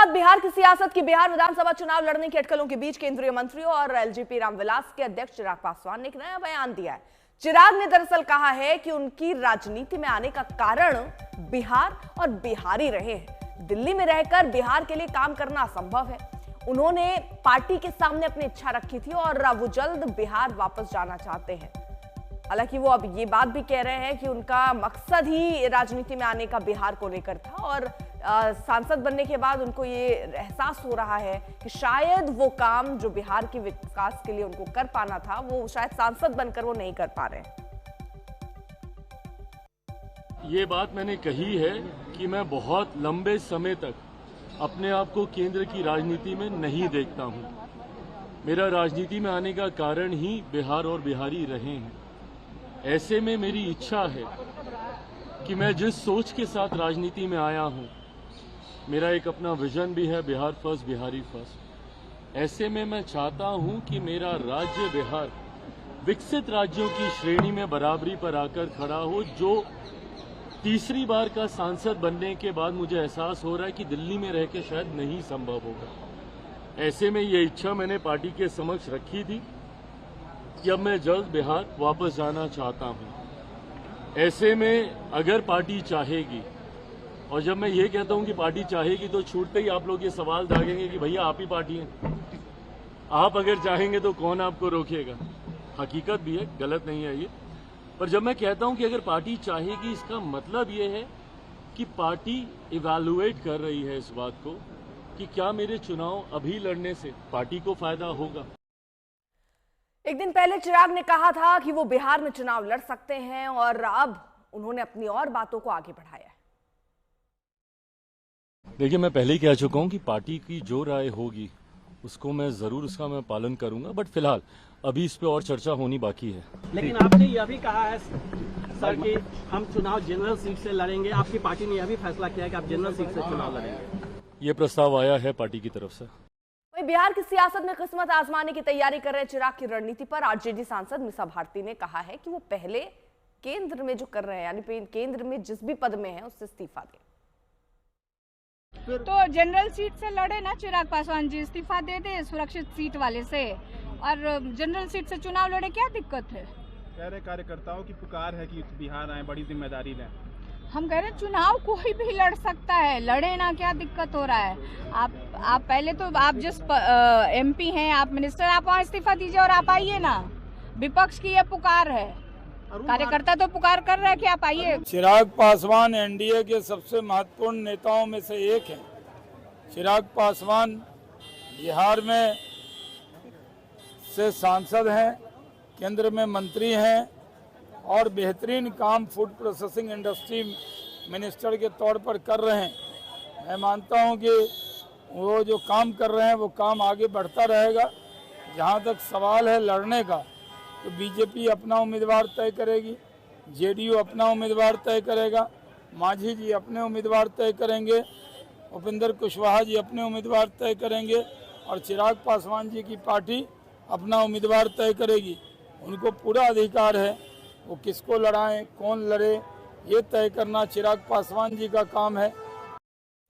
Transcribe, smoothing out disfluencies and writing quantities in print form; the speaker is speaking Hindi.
बाद बिहार की सियासत की बिहार विधानसभा चुनाव लड़ने की अटकलों के बीच केंद्रीय मंत्री और एलजेपी रामविलास के अध्यक्ष चिराग पासवान ने एक नया बयान दिया है। चिराग ने दरअसल कहा है कि उनकी राजनीति में आने का कारण बिहार और बिहारी रहे हैं। दिल्ली में रहकर बिहार के लिए काम करना असंभव है। उन्होंने पार्टी के सामने अपनी इच्छा रखी थी और वो जल्द बिहार वापस जाना चाहते हैं। हालांकि वो अब ये बात भी कह रहे हैं कि उनका मकसद ही राजनीति में आने का बिहार को लेकर था और सांसद बनने के बाद उनको ये एहसास हो रहा है कि शायद वो काम जो बिहार के विकास के लिए उनको कर पाना था वो शायद सांसद बनकर वो नहीं कर पा रहे। ये बात मैंने कही है कि मैं बहुत लंबे समय तक अपने आप को केंद्र की राजनीति में नहीं देखता हूँ। मेरा राजनीति में आने का कारण ही बिहार और बिहारी रहे हैं। ऐसे में मेरी इच्छा है कि मैं जिस सोच के साथ राजनीति में आया हूँ, मेरा एक अपना विजन भी है, बिहार फर्स्ट बिहारी फर्स्ट। ऐसे में मैं चाहता हूँ कि मेरा राज्य बिहार विकसित राज्यों की श्रेणी में बराबरी पर आकर खड़ा हो, जो तीसरी बार का सांसद बनने के बाद मुझे एहसास हो रहा है कि दिल्ली में रह के शायद नहीं संभव होगा। ऐसे में ये इच्छा मैंने पार्टी के समक्ष रखी थी कि अब मैं जल्द बिहार वापस जाना चाहता हूं। ऐसे में अगर पार्टी चाहेगी, और जब मैं ये कहता हूं कि पार्टी चाहेगी तो छूटते ही आप लोग ये सवाल दागेंगे कि भैया आप ही पार्टी हैं, आप अगर चाहेंगे तो कौन आपको रोकेगा। हकीकत भी है, गलत नहीं है ये। पर जब मैं कहता हूं कि अगर पार्टी चाहेगी, इसका मतलब ये है कि पार्टी इवैल्यूएट कर रही है इस बात को कि क्या मेरे चुनाव अभी लड़ने से पार्टी को फायदा होगा। एक दिन पहले चिराग ने कहा था कि वो बिहार में चुनाव लड़ सकते हैं और अब उन्होंने अपनी और बातों को आगे बढ़ाया है। देखिए, मैं पहले ही कह चुका हूं कि पार्टी की जो राय होगी उसको मैं जरूर उसका मैं पालन करूंगा, बट फिलहाल अभी इस पे और चर्चा होनी बाकी है। लेकिन आपने यह भी कहा है सर कि हम चुनाव जनरल सीट से लड़ेंगे। आपकी पार्टी ने यह भी फैसला किया है कि आप जनरल सीट से चुनाव लड़ेंगे। ये प्रस्ताव आया है पार्टी की तरफ से। वहीं बिहार की सियासत में किस्मत आजमाने की तैयारी कर रहे चिराग की रणनीति पर आरजेडी सांसद मीसा भारती ने कहा है कि वो पहले केंद्र में जो कर रहे हैं, यानी केंद्र में जिस भी पद में है उससे इस्तीफा दें। तो जनरल सीट से लड़े ना चिराग पासवान जी, इस्तीफा दे दे सुरक्षित सीट वाले से और जनरल सीट से चुनाव लड़े, क्या दिक्कत है। कह रहे कार्यकर्ताओं की पुकार है कि बिहार आए, बड़ी जिम्मेदारी लें। हम कह रहे चुनाव कोई भी लड़ सकता है, लड़े ना, क्या दिक्कत हो रहा है। आप पहले तो आप जिस एमपी हैं, आप मिनिस्टर, आप वहाँ इस्तीफा दीजिए और आप आइए ना। विपक्ष की ये पुकार है, कार्यकर्ता तो पुकार कर रहे हैं कि आप आइए। चिराग पासवान एनडीए के सबसे महत्वपूर्ण नेताओं में से एक हैं। चिराग पासवान बिहार में से सांसद हैं, केंद्र में मंत्री हैं और बेहतरीन काम फूड प्रोसेसिंग इंडस्ट्री मिनिस्टर के तौर पर कर रहे हैं। मैं मानता हूं कि वो जो काम कर रहे हैं वो काम आगे बढ़ता रहेगा। जहां तक सवाल है लड़ने का, तो बीजेपी अपना उम्मीदवार तय करेगी, जेडीयू अपना उम्मीदवार तय करेगा, मांझी जी अपने उम्मीदवार तय करेंगे, उपेंद्र कुशवाहा जी अपने उम्मीदवार तय करेंगे और चिराग पासवान जी की पार्टी अपना उम्मीदवार तय करेगी। उनको पूरा अधिकार है, वो किसको लड़ाएं, कौन लड़े, ये तय करना चिराग पासवान जी का काम है।